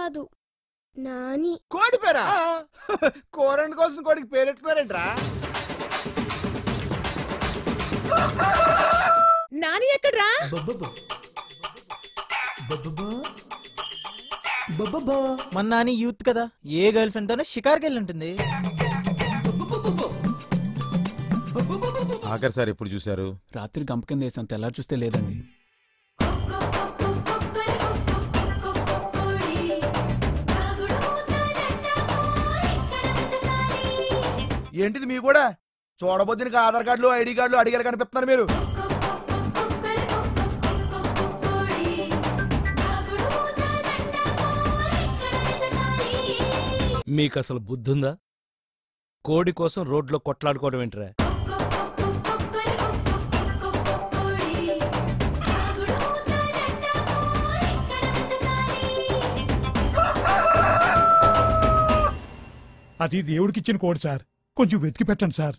కాదు, నాని. కోడి పేరా? కోరండి కోసం కోడికి పేరెట్టుకున్నారేంట్రా? నాని ఎక్కడ్రా? మన నాని యూత్ కదా, ఏ గర్ల్ ఫ్రెండ్ తోనే షికార్కి వెళ్ళి ఉంటుంది. ఆఖరి సార్ ఎప్పుడు చూశారు? రాత్రి గంప కింద వేసాం, తెల్లారి చూస్తే లేదండి. ఏంటిది మీ కూడా? చూడబోద్దినకి ఆధార్ కార్డులు ఐడి కార్డులు అడిగారు కనిపిస్తున్నారు మీరు. మీకసలు బుద్ధుందా? కోడి కోసం రోడ్లో కొట్లాడుకోవడం ఏంట్రా? అది దేవుడికిచ్చిన కోడి సార్, కొంచెం వెతికి పెట్టండి సార్.